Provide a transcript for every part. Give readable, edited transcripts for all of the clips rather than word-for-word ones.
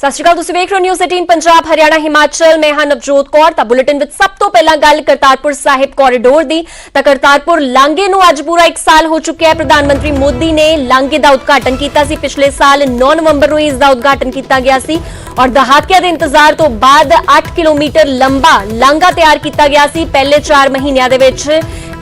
सत श्री अकाल, तुसीं वेख रहे हो न्यूज़ 18 पंजाब हरियाणा हिमाचल। मैं हां नवजोत कौर। तां बुलेटिन विच सब तो पहला गल करतारपुर साहिब कॉरीडोर दी। तां करतारपुर लांघे नूं अज पूरा 1 साल हो चुका है। प्रधानमंत्री मोदी ने लांघे दा उद्घाटन कीता सी। पिछले साल 9 नवंबर नूं इस दा उद्घाटन कीता गया सी और दहाकिया दे इंतजार तो बाद 8 किलोमीटर लंबा लांघा तैयार कीता गया सी। पहले 4 महीनों दे विच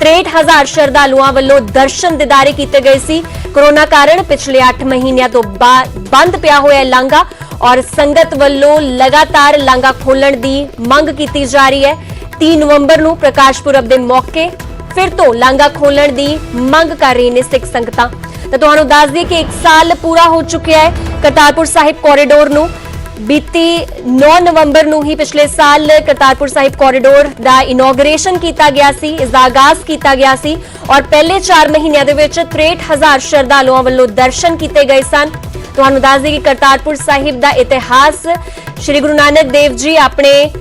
63,000 श्रद्धालुओं वालों दर्शन दीदारे किए गए सी। कोरोना कारण पिछले 8 महीनों तो बंद पिया होया लांघा और संगत वालों लगातार लांघा खोलण दी मंग की जा रही है। 3 नवंबर नूं प्रकाश पुरब दे मौके फिर तो लांघा खोलण दी मंग कर रही ने सिख संगतां। तो तुहानूं दस दईए कि 1 साल पूरा हो चुका है करतारपुर साहिब कॉरीडोर नूं। बीती 9 नवंबर नूं ही पिछले साल करतारपुर साहिब कॉरीडोर दा इनॉग्रेशन किया गया सी, इसका आगाज किया गया सी और पहले 4 महीनों दे विच 63,000 श्रद्धालुओं वालों दर्शन किए गए सन। तुहानूं दस दें कि करतारपुर साहिब दा इतिहास श्री गुरु नानक देव जी अपने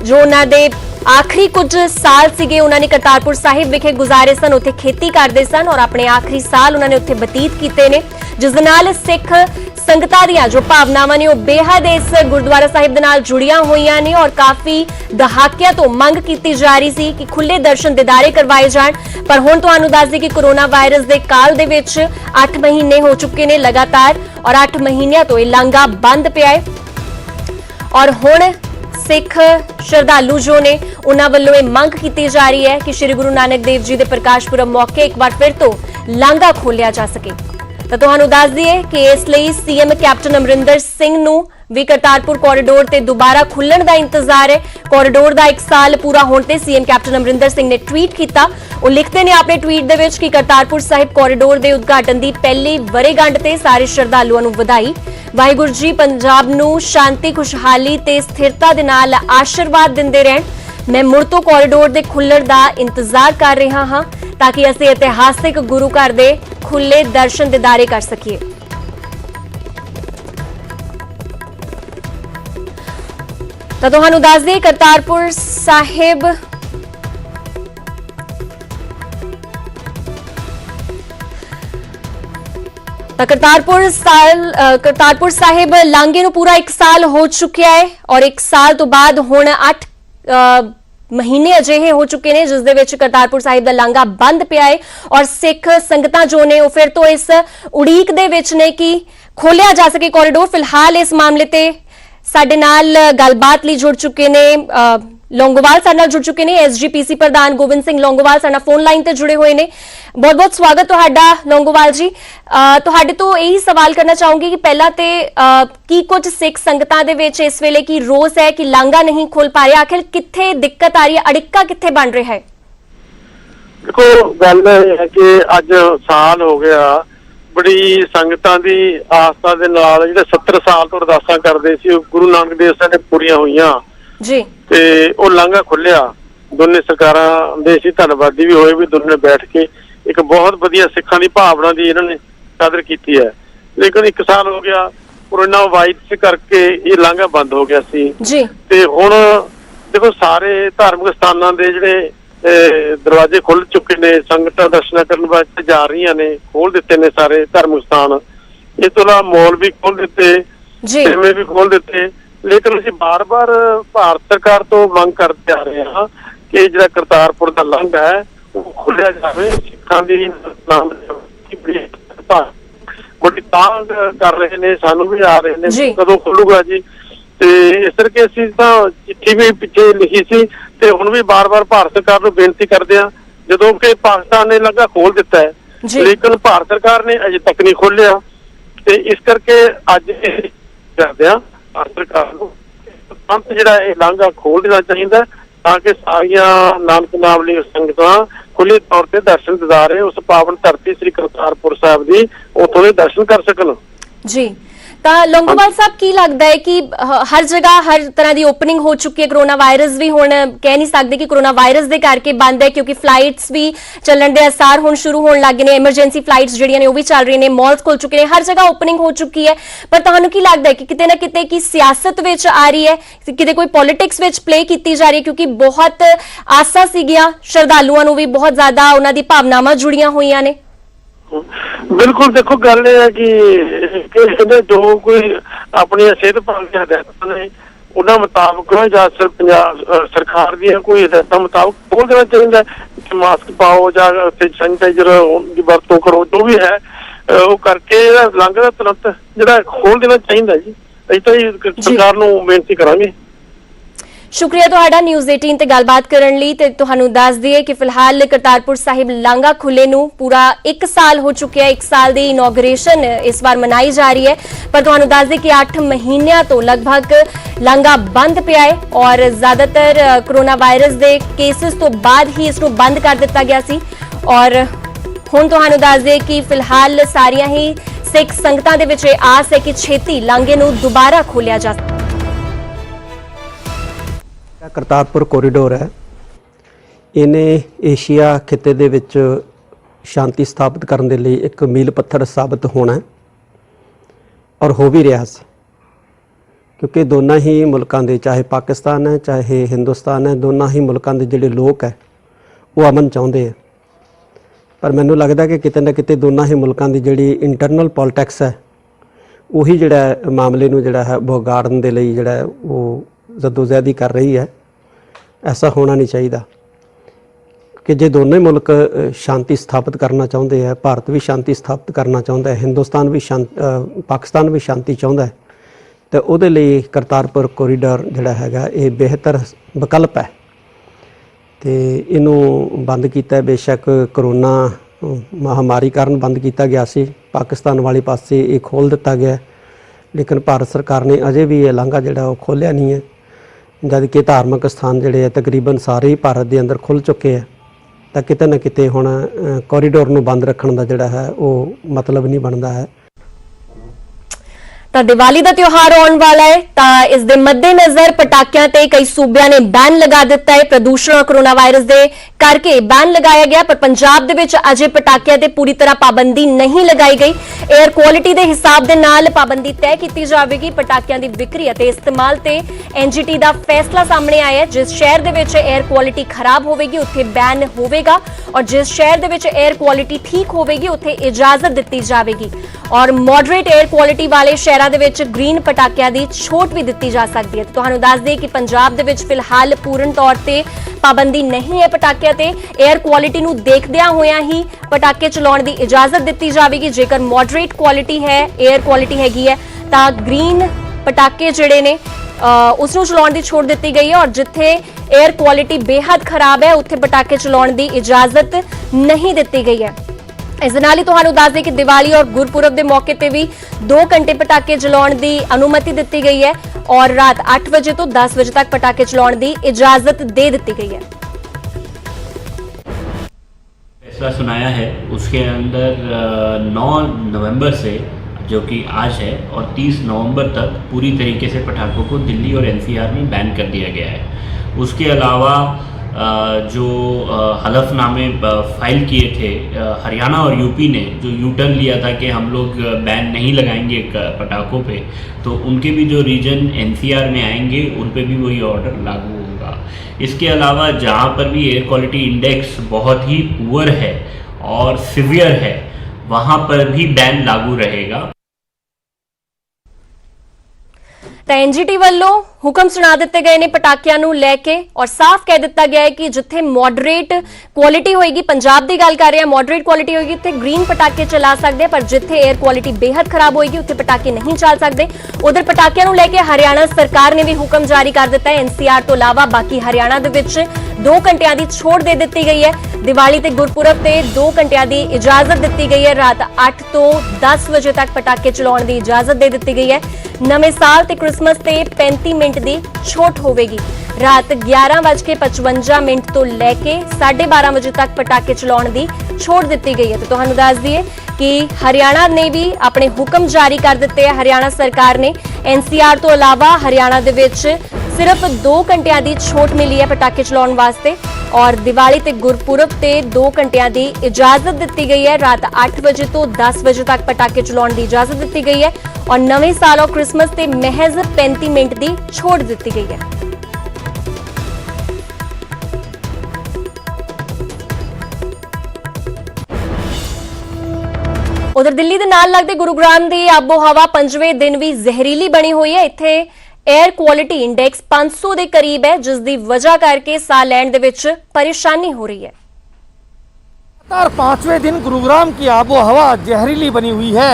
जो उन्हां दे आखिरी कुछ साल सीगे उन्होंने करतारपुर साहिब विखे गुजारे सन, उत्थे खेती करते सन और अपने आखिरी साल उन्होंने उत्थे बतीत किए ने, जिस दे नाल सिख संगतां दीआं जो भावनावां ने बेहद इस गुरुद्वारा साहिब दे नाल जुड़ियां होईयां ने और काफी दहाकियां तो मंग की जा रही सी कि खुले दर्शन दीदारे करवाए जाण। पर हुण तुहानूं दस दें कि कोरोना वायरस के काल दे विच 8 महीने हो चुके ने लगातार और 8 महीनों तो यह लांघा बंद पिया है और हुण सिख श्रद्धालु जो ने उन्हां वल्लों यह मंग की जा रही है कि श्री गुरु नानक देव जी के प्रकाश पुरब मौके एक बार फिर तो लांघा खोलिया जा सके। तो तुहानूं दस दईए कि इसलिए सीएम कैप्टन अमरिंदर सिंह नूं भी करतारपुर कॉरीडोर ते दोबारा खुलण दा इंतजार है। कॉरीडोर दा 1 साल पूरा होने ते सीएम कैप्टन अमरिंदर सिंह ने ट्वीट किया। वो लिखते ने अपने ट्वीट दे विच कि करतारपुर साहिब कॉरीडोर दे उद्घाटन दी पहली वरेगंढ ते सारे श्रद्धालुओं नूं वधाई। वाहिगुरू जी पंजाब नूं शांति खुशहाली ते स्थिरता दे नाल आशीर्वाद दिंदे रहण। मैं मुड़ तो कॉरीडोर दे खुलण दा इंतजार कर रहा हां ताकि असीं इतिहासिक गुरु घर दे खुले दर्शन दीदारे कर सकीए। तो तुहानूं दस दें करतारपुर साहिब करतारपुर साहिब लांघे नूं पूरा 1 साल हो चुका है और 1 साल तो बाद हुण 8 महीने अजिहे हो चुके हैं जिस दे विच करतारपुर साहिब दा लांघा बंद पिया है और सिख संगतां जो ने फिर तो इस उड़ीक दे विच ने कि खोलिया जा सके कॉरीडोर। फिलहाल इस मामले ते साडे नाल गलबात लई जुड़ चुके ने लौंगोवाल साडे नाल जुड़ चुके ने एसजीपीसी प्रधान गोबिंद सिंह लौंगोवाल साडे नाल फोन लाइन ते जुड़े हुए ने। बहुत बहुत स्वागत तुहाडा लौंगोवाल जी। तुहाडे तो यही सवाल करना चाहूंगी कि पहला ते की कुछ सिख संगतां दे विच इस वेले की रोस है कि लांघा नहीं खोल पा रहे, आखिर कित्थे दिक्कत आ रही है, अड़िक्का कित्थे बन रहा है? देखो गल है कि अज साल हो गया बड़ी संगतां दी आस्था दे नाल जिहड़े 70 साल तो अरदासां करदे सी गुरु नानक देव जी ने पूरीआं होईयां जी ते ओह लांघा खुलिया। दोने सरकारां दे सी धन्नवादी भी होए भी दोने बैठ के एक बहुत वधिया सिखां दी भावना दी इन्हां ने कदर कीती है। लेकिन 1 साल हो गया कोरोना वायरस करके ये लांघा बंद हो गया सी जी ते हुण देखो सारे धार्मिक स्थानां दे जिहड़े दरवाजे खुल चुके ने, संगतां दर्शन करने वास्ते जा रही ने, खोल दिते ने सारे धार्मिक स्थान। इस तो इलावा मॉल भी खोल दिते, सिनेमे भी खोल दिते। लेकिन असीं बार बार भारत सरकार तो मंग करते आ रहे हैं कि जिहड़ा करतारपुर दा लांघा है वो खोलिया जाए। सिखां दी बड़ी तांग कर रहे ने, सानू भी आ रहे ने कदों खुलूगा जी। इस करके असीं तां चिट्ठी भी पिछे लिखी सी ते हुण भी बार बार भारत सरकार नूं बेनती करदे आ, जदों कि पाकिस्तान ने लांघा खोल दिता है लेकिन भारत सरकार ने अजे तक नहीं खोलिया। ते इस करके अज करदे आ भारत सरकार नूं तुरंत जिहड़ा इह लांघा खोल देना चाहिए ताकि सारियां नानक नाम ली संगतां खुले तौर पर दर्शन दीदारे उस पावन धरती श्री करतारपुर साहिब दी उत्थों दे दर्शन कर सकन जी। लौंगोवाल साहब की लगता है कि हर जगह हर तरह की ओपनिंग हो चुकी है, कोरोना वायरस भी हुण कह नहीं सकते कि कोरोना वायरस के करके बंद है क्योंकि फ्लाइट्स भी चलन के आसार हुण शुरू होने लगे ने, एमरजेंसी फ्लाइट्स जिहड़ियां ने वो भी चल रही ने, मॉल्स खुल चुके हैं, हर जगह ओपनिंग हो चुकी है। पर तुहानूं की लगता है कि किते ना किते की सियासत विच आ रही है, किते कोई पॉलिटिक्स विच प्ले की जा रही है क्योंकि बहुत आसा सीगियां श्रद्धालुओं नूं भी बहुत ज्यादा उन्हां दी भावनावां जुड़ियां होईयां ने। बिल्कुल देखो गल है कि जो कोई ਆਪਣੀਆਂ ਸਿਹਤ ਵਿਭਾਗ ਦੀਆਂ ਹਦਾਇਤਾਂ ਨੇ ਉਹਨਾਂ ਮੁਤਾਬਕ ਜਾਂ ਪੰਜਾਬ ਸਰਕਾਰ ਦੀਆਂ ਕੋਈ ਹਦਾਇਤਾਂ ਮੁਤਾਬਕ ਖੋਲ੍ਹ ਦੇਣਾ ਚਾਹੀਦਾ ਕਿ ਮਾਸਕ ਪਾਓ ਜਾਂ ਸੈਨੀਟਾਈਜ਼ਰ ਦੀ ਵਰਤੋਂ ਕਰੋ, ਜੋ ਵੀ ਹੈ ਉਹ ਕਰਕੇ ਇਹਦਾ ਲੰਘ ਦਾ ਤੁਰੰਤ ਜਿਹੜਾ ਖੋਲ੍ਹ ਦੇਣਾ ਚਾਹੀਦਾ ਜੀ। ਅਸੀਂ ਤਾਂ ਸਰਕਾਰ ਨੂੰ ਬੇਨਤੀ ਕਰਾਂਗੇ। शुक्रिया तुहाडा न्यूज़ 18 ते गलबात करन लई। ते तुहानू दस दईए कि फिलहाल करतारपुर साहिब लांघा खुले नू पूरा 1 साल हो चुके हैं। 1 साल दी इनॉग्रेशन इस बार मनाई जा रही है, पर तुहानू दस दईए कि 8 महीनों तो लगभग लांघा बंद पिया है और ज्यादातर कोरोना वायरस के केसेस तो बाद ही इसनू बंद कर दिता गया सी। और हुण तुहानू दस दईए कि फिलहाल सारियां ही सिख संगतां दे विच आस है कि छेती लांघे नू दोबारा खोलिया जा। करतारपुर कोरीडोर है, इन्हें एशिया खिते दे विच शांति स्थापित करने के लिए एक मील पत्थर साबित होना है और हो भी रहा सी, क्योंकि दोनों ही मुल्कों के, चाहे पाकिस्तान है चाहे हिंदुस्तान है, दोनों ही मुल्कों के जिहड़े लोग है वो अमन चाहते हैं। पर मैनूं लगता कि किते ना किते दोनों ही मुल्कों की जिहड़ी इंटरनल पॉलिटिक्स है वही जिहड़ा मामले नूं जिहड़ा है बिगाड़न दे लई जिहड़ा वो जदोजहदी कर रही है। ऐसा होना नहीं चाहिए कि जे दोनों ही मुल्क शांति स्थापित करना चाहते हैं, भारत भी शांति स्थापित करना चाहता है, हिंदुस्तान भी पाकिस्तान भी शांति चाहता है, तो उहदे लई करतारपुर कोरीडोर जिहड़ा हैगा ये बेहतर विकल्प है। तो इनू बंद किया, बेशक करोना महामारी कारण बंद किया गया सी, पाकिस्तान वाले पासे ये खोल दिता गया, लेकिन भारत सरकार ने अजे भी ये लांघा जिहड़ा वो खोलिया नहीं है। जबकि धार्मिक स्थान जिहड़े तकरीबन सारे ही भारत के अंदर खुल चुके हैं, तो किते ना किते हुण कोरीडोर नूं बंद रखण दा जिहड़ा है वो मतलब नहीं बनता है। ਤਾਂ ਦੀਵਾਲੀ ਦਾ ਤਿਉਹਾਰ ਆਉਣ ਵਾਲਾ ਹੈ, ਤਾਂ ਇਸ ਦੇ ਮੱਦੇਨਜ਼ਰ ਪਟਾਕਿਆਂ ਤੇ ਕਈ ਸੂਬਿਆਂ ਨੇ ਬੈਨ ਲਗਾ ਦਿੱਤਾ ਹੈ। ਪ੍ਰਦੂਸ਼ਣ ਔਰ ਕੋਰੋਨਾ ਵਾਇਰਸ ਦੇ ਕਰਕੇ ਬੈਨ ਲਗਾਇਆ ਗਿਆ, ਪਰ ਪੰਜਾਬ ਦੇ ਵਿੱਚ ਅਜੇ ਪਟਾਕਿਆਂ ਤੇ ਪੂਰੀ ਤਰ੍ਹਾਂ ਪਾਬੰਦੀ ਨਹੀਂ ਲਗਾਈ ਗਈ। 에ਅਰ ਕੁਆਲਿਟੀ ਦੇ ਹਿਸਾਬ ਦੇ ਨਾਲ ਪਾਬੰਦੀ ਤੈਅ ਕੀਤੀ ਜਾਵੇਗੀ। ਪਟਾਕਿਆਂ ਦੀ ਵਿਕਰੀ ਅਤੇ ਇਸਤੇਮਾਲ ਤੇ ਐਨਜੀਟੀ ਦਾ ਫੈਸਲਾ ਸਾਹਮਣੇ ਆਇਆ ਹੈ। ਜਿਸ ਸ਼ਹਿਰ ਦੇ ਵਿੱਚ 에ਅਰ ਕੁਆਲਿਟੀ ਖਰਾਬ ਹੋਵੇਗੀ ਉੱਥੇ ਬੈਨ ਹੋਵੇਗਾ, ਔਰ ਜਿਸ ਸ਼ਹਿਰ ਦੇ ਵਿੱਚ 에ਅਰ ਕੁਆਲਿਟੀ ਠੀਕ ਹੋਵੇਗੀ ਉੱਥੇ ਇਜਾਜ਼ਤ ਦਿੱਤੀ ਜਾਵੇਗੀ। ਔਰ ਮੋਡਰੇਟ 에ਅਰ ਕੁਆਲਿਟੀ ਵਾਲੇ ਸ਼ਹਿਰਾਂ ਦੇ ਵਿੱਚ ਗ੍ਰੀਨ ਪਟਾਕਿਆਂ ਦੀ ਛੋਟ ਵੀ ਦਿੱਤੀ ਜਾ ਸਕਦੀ ਹੈ। ਤੁਹਾਨੂੰ ਦੱਸ ਦਈਏ ਕਿ ਪੰਜਾਬ ਦੇ ਵਿੱਚ ਫਿਲਹਾਲ ਪੂਰਨ ਤੌਰ ਤੇ ਪਾਬੰਦੀ ਨਹੀਂ ਹੈ ਪਟਾਕਿਆਂ ਤੇ। 에ਅਰ ਕੁਆਲਿਟੀ ਨੂੰ ਦੇਖਦਿਆਂ ਹੋਇਆਂ ਹੀ ਪਟਾਕੇ ਚਲਾਉਣ ਦੀ ਇਜਾਜ਼ਤ ਦਿੱਤੀ ਜਾਵੇਗੀ। ਜੇਕਰ ਮੋਡਰੇਟ ਕੁਆਲਿਟੀ ਹੈ, 에ਅਰ ਕੁਆਲਿਟੀ ਹੈਗੀ ਹੈ, ਤਾਂ ਗ੍ਰੀਨ ਪਟਾਕੇ ਜਿਹੜੇ ਨੇ ਉਸ ਨੂੰ ਚਲਾਉਣ ਦੀ ਛੋਟ ਦਿੱਤੀ ਗਈ ਹੈ, ਔਰ ਜਿੱਥੇ 에ਅਰ ਕੁਆਲਿਟੀ ਬੇहद ਖਰਾਬ ਹੈ ਉੱਥੇ ਪਟਾਕੇ ਚਲਾਉਣ ਦੀ ਇਜਾਜ਼ਤ ਨਹੀਂ ਦਿੱਤੀ ਗਈ ਹੈ। ਇਸ ਦੇ ਨਾਲ ਹੀ ਤੁਹਾਨੂੰ ਦੱਸ ਦੇ ਕਿ ਦੀਵਾਲੀ ਔਰ ਗੁਰਪੁਰਬ ਦੇ ਮੌਕੇ ਤੇ ਵੀ 2 ਘੰਟੇ ਪਟਾਕੇ ਚਲਾਉਣ ਦੀ ਅਨੁਮਤੀ ਦਿੱਤੀ ਗਈ ਹੈ, ਔਰ ਰਾਤ 8 ਵਜੇ ਤੋਂ 10 ਵਜੇ ਤੱਕ ਪਟਾਕੇ ਚਲਾਉਣ ਦੀ ਇਜਾਜ਼ਤ ਦੇ ਦਿੱਤੀ गई है। फैसला सुनाया है उसके अंदर 9 नवंबर से जो कि आज है और 30 नवंबर तक पूरी तरीके से पटाखों को दिल्ली और एनसीआर में बैन कर दिया गया है। उसके अलावा जो हलफनामे फाइल किए थे हरियाणा और यूपी ने जो यू टर्न लिया था कि हम लोग बैन नहीं लगाएंगे पटाखों पे, तो उनके भी जो रीजन एनसीआर में आएंगे उन पे भी वही ऑर्डर लागू होगा। इसके अलावा जहाँ पर भी एयर क्वालिटी इंडेक्स बहुत ही पुअर है और सिवियर है वहाँ पर भी बैन लागू रहेगा। ਤਾਂ ਐਨਜੀਟੀ ਵੱਲੋਂ ਹੁਕਮ ਸੁਣਾ ਦਿੱਤੇ ਗਏ ਨੇ ਪਟਾਕਿਆਂ ਨੂੰ ਲੈ ਕੇ, ਔਰ ਸਾਫ਼ ਕਹਿ ਦਿੱਤਾ ਗਿਆ ਹੈ ਕਿ ਜਿੱਥੇ ਮੋਡਰੇਟ ਕੁਆਲਿਟੀ ਹੋਏਗੀ, ਪੰਜਾਬ ਦੀ ਗੱਲ ਕਰ ਰਹੇ ਹਾਂ, ਮੋਡਰੇਟ ਕੁਆਲਿਟੀ ਹੋਏਗੀ ਉੱਥੇ ਗ੍ਰੀਨ ਪਟਾਕੇ ਚਲਾ ਸਕਦੇ, ਪਰ ਜਿੱਥੇ 에ਅਰ ਕੁਆਲਿਟੀ ਬੇहद ਖਰਾਬ ਹੋਏਗੀ ਉੱਥੇ ਪਟਾਕੇ ਨਹੀਂ ਚੱਲ ਸਕਦੇ। ਉਧਰ ਪਟਾਕਿਆਂ ਨੂੰ ਲੈ ਕੇ ਹਰਿਆਣਾ ਸਰਕਾਰ ਨੇ ਵੀ ਹੁਕਮ ਜਾਰੀ ਕਰ ਦਿੱਤਾ ਹੈ। ਐਨਸੀਆਰ ਤੋਂ ਇਲਾਵਾ ਬਾਕੀ ਹਰਿਆਣਾ ਦੇ ਵਿੱਚ 2 ਘੰਟਿਆਂ ਦੀ ਛੋਟ ਦੇ ਦਿੱਤੀ ਗਈ ਹੈ। ਦੀਵਾਲੀ ਤੇ ਗੁਰਪੁਰਬ ਤੇ 2 ਘੰਟਿਆਂ ਦੀ ਇਜਾਜ਼ਤ ਦਿੱਤੀ ਗਈ ਹੈ। ਰਾਤ 8 ਤੋਂ 10 ਵਜੇ ਤੱਕ ਪਟਾਕੇ ਚਲਾਉਣ ਦੀ ਇਜਾਜ਼ਤ ਦੇ ਦਿੱਤੀ ਗਈ ਹੈ। ਨਵੇਂ ਸਾਲ ਤੇ ਕ੍ਰਿਸਮਸ ਤੇ 35 ਮਿੰਟ ਦੀ ਛੋਟ ਹੋਵੇਗੀ। ਰਾਤ 11:55 ਤੋਂ ਲੈ ਕੇ 12:30 ਵਜੇ ਤੱਕ ਪਟਾਕੇ ਚਲਾਉਣ ਦੀ ਛੋਟ ਦਿੱਤੀ ਗਈ ਹੈ। ਤੇ ਤੁਹਾਨੂੰ ਦੱਸ ਦਈਏ ਕਿ ਹਰਿਆਣਾ ਨੇ ਵੀ ਆਪਣੇ ਹੁਕਮ ਜਾਰੀ ਕਰ ਦਿੱਤੇ ਹੈ। ਹਰਿਆਣਾ ਸਰਕਾਰ ਨੇ ਐਨਸੀਆਰ ਤੋਂ ਇਲਾਵਾ ਹਰਿਆਣਾ ਦੇ ਵਿੱਚ ਸਿਰਫ 2 ਘੰਟਿਆਂ ਦੀ ਛੋਟ ਮਿਲੀ ਹੈ ਪਟਾਕੇ ਚਲਾਉਣ ਵਾਸਤੇ, ਔਰ ਦੀਵਾਲੀ ਤੇ ਗੁਰਪੁਰਬ ਤੇ 2 ਘੰਟਿਆਂ ਦੀ ਇਜਾਜ਼ਤ ਦਿੱਤੀ ਗਈ ਹੈ। ਰਾਤ 8 ਵਜੇ ਤੋਂ 10 ਵਜੇ ਤੱਕ ਪਟਾਕੇ ਚਲਾਉਣ ਦੀ ਇਜਾਜ਼ਤ ਦਿੱਤੀ ਗਈ ਹੈ, ਔਰ ਨਵੇਂ ਸਾਲ ਔਰ ਕ੍ਰਿਸਮਸ ਤੇ ਮਹਿਜ਼ 35 ਮਿੰਟ ਦੀ ਛੋਟ ਦਿੱਤੀ ਗਈ ਹੈ। ਉਧਰ ਦਿੱਲੀ ਦੇ ਨਾਲ ਲੱਗਦੇ ਗੁਰੂਗ੍ਰਾਮ ਦੀ ਆਬੋ-ਹਵਾ 5ਵੇਂ ਦਿਨ ਵੀ ਜ਼ਹਿਰੀਲੀ ਬਣੀ ਹੋਈ ਹੈ। ਇੱਥੇ 에ਅਰ ਕੁਆਲਿਟੀ ਇੰਡੈਕਸ 500 ਦੇ ਕਰੀਬ ਹੈ, ਜਿਸ ਦੀ ਵਜ੍ਹਾ ਕਰਕੇ ਸਾਹ ਲੈਣ ਦੇ ਵਿੱਚ ਪਰੇਸ਼ਾਨੀ ਹੋ ਰਹੀ है। लगातार 5वें दिन गुरुग्राम की आबो हवा जहरीली बनी हुई है।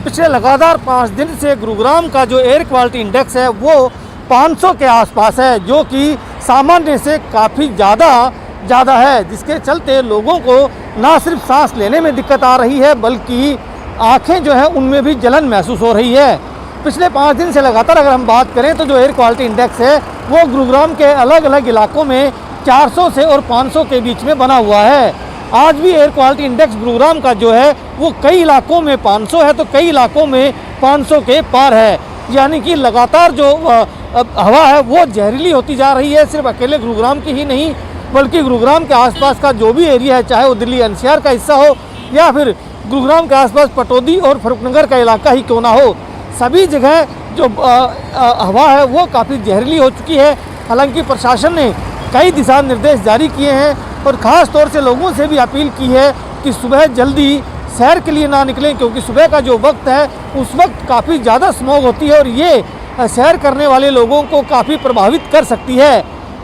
पिछले लगातार 5 दिन से गुरुग्राम का जो एयर क्वालिटी इंडेक्स है वो 500 के आसपास है, जो कि सामान्य से काफ़ी ज़्यादा है, जिसके चलते लोगों को ना सिर्फ सांस लेने में दिक्कत आ रही है बल्कि आँखें जो है उनमें भी जलन महसूस हो रही है। पिछले 5 दिन से लगातार अगर हम बात करें तो जो एयर क्वालिटी इंडेक्स है वो गुरुग्राम के अलग अलग इलाकों में 400 से और 500 के बीच में बना हुआ है। आज भी एयर क्वालिटी इंडेक्स गुरुग्राम का जो है वो कई इलाकों में 500 है तो कई इलाकों में 500 के पार है, यानी कि लगातार जो हवा है वो जहरीली होती जा रही है। सिर्फ अकेले गुरुग्राम की ही नहीं बल्कि गुरुग्राम के आसपास का जो भी एरिया है, चाहे वो दिल्ली एनसीआर का हिस्सा हो या फिर गुरुग्राम के आसपास पटौदी और फरूखनगर का इलाका ही क्यों ना हो, सभी जगह जो हवा है वो काफ़ी जहरीली हो चुकी है। हालांकि प्रशासन ने कई दिशा निर्देश जारी किए हैं और ख़ास तौर से लोगों से भी अपील की है कि सुबह जल्दी सैर के लिए ना निकलें, क्योंकि सुबह का जो वक्त है उस वक्त काफ़ी ज़्यादा स्मॉग होती है और ये सैर करने वाले लोगों को काफ़ी प्रभावित कर सकती है।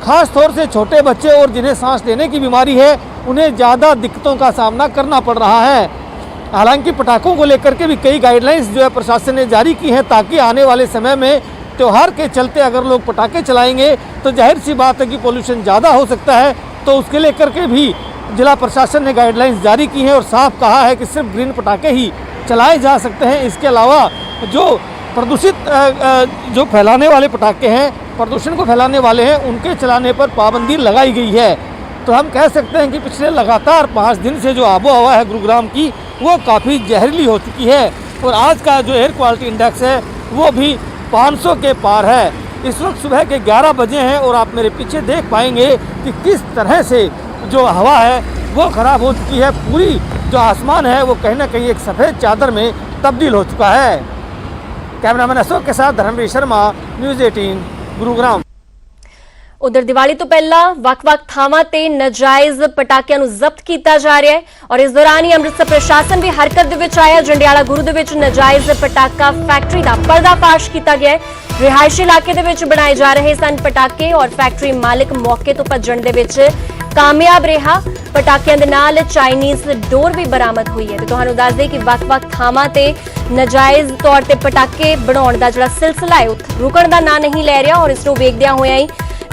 ख़ास तौर से छोटे बच्चे और जिन्हें सांस लेने की बीमारी है उन्हें ज़्यादा दिक्कतों का सामना करना पड़ रहा है। हालांकि पटाखों को लेकर के भी कई गाइडलाइंस जो है प्रशासन ने जारी की हैं, ताकि आने वाले समय में त्यौहार के चलते अगर लोग पटाखे चलाएंगे तो जाहिर सी बात है कि पोल्यूशन ज़्यादा हो सकता है। तो उसके लेकर के भी जिला प्रशासन ने गाइडलाइंस जारी की हैं और साफ कहा है कि सिर्फ ग्रीन पटाखे ही चलाए जा सकते हैं। इसके अलावा जो प्रदूषित जो फैलाने वाले पटाखे हैं, प्रदूषण को फैलाने वाले हैं, उनके चलाने पर पाबंदी लगाई गई है। तो हम कह सकते हैं कि पिछले लगातार 5 दिन से जो आबो हवा है गुरुग्राम की वो काफ़ी जहरीली हो चुकी है और आज का जो एयर क्वालिटी इंडेक्स है वो भी 500 के पार है। इस वक्त सुबह के 11 बजे हैं और आप मेरे पीछे देख पाएंगे कि किस तरह से जो हवा है वो ख़राब हो चुकी है। पूरी जो आसमान है वो कहीं ना कहीं एक सफ़ेद चादर में तब्दील हो चुका है। कैमरामैन अशोक के साथ धर्मवीर शर्मा, न्यूज़ 18 गुरुग्राम। उधर दिवाली तो पहला ਵੱਖ-ਵੱਖ ਥਾਵਾਂ ਤੇ ਨਜਾਇਜ਼ ਪਟਾਕਿਆਂ ਨੂੰ ਜ਼ਬਤ ਕੀਤਾ ਜਾ ਰਿਹਾ ਹੈ ਔਰ ਇਸ ਦੌਰਾਨ ਹੀ ਅੰਮ੍ਰਿਤਸਰ ਪ੍ਰਸ਼ਾਸਨ ਵੀ ਹਰਕਤ ਦੇ ਵਿੱਚ ਆਇਆ। ਜੰਡਿਆਲਾ ਗੁਰੂ ਦੇ ਵਿੱਚ ਨਜਾਇਜ਼ ਪਟਾਕਾ ਫੈਕਟਰੀ ਦਾ ਪਰਦਾਫਾਸ਼ ਕੀਤਾ ਗਿਆ ਹੈ। ਰਿਹਾਇਸ਼ੀ ਇਲਾਕੇ ਦੇ ਵਿੱਚ ਬਣਾਏ ਜਾ ਰਹੇ ਸਨ ਪਟਾਕੇ ਔਰ ਫੈਕਟਰੀ ਮਾਲਕ ਮੌਕੇ ਤੋਂ ਭੱਜਣ ਦੇ ਵਿੱਚ ਕਾਮਯਾਬ ਰਿਹਾ। ਪਟਾਕਿਆਂ ਦੇ ਨਾਲ ਚਾਈਨੀਜ਼ ਡੋਰ ਵੀ ਬਰਾਮਦ ਹੋਈ ਹੈ ਤੇ ਤੁਹਾਨੂੰ ਦੱਸ ਦੇ ਕਿ ਵੱਖ-ਵੱਖ ਥਾਵਾਂ ਤੇ ਨਜਾਇਜ਼ ਤੌਰ ਤੇ ਪਟਾਕੇ ਬਣਾਉਣ ਦਾ ਜਿਹੜਾ ਸਿਲਸਿਲਾ ਹੈ ਉਹ ਰੁਕਣ ਦਾ ਨਾਂ ਨਹੀਂ ਲੈ ਰਿਹਾ ਔਰ ਇਸ ਨੂੰ ਵੇਖਦਿਆਂ ਹੋਇਆਂ ਹੀ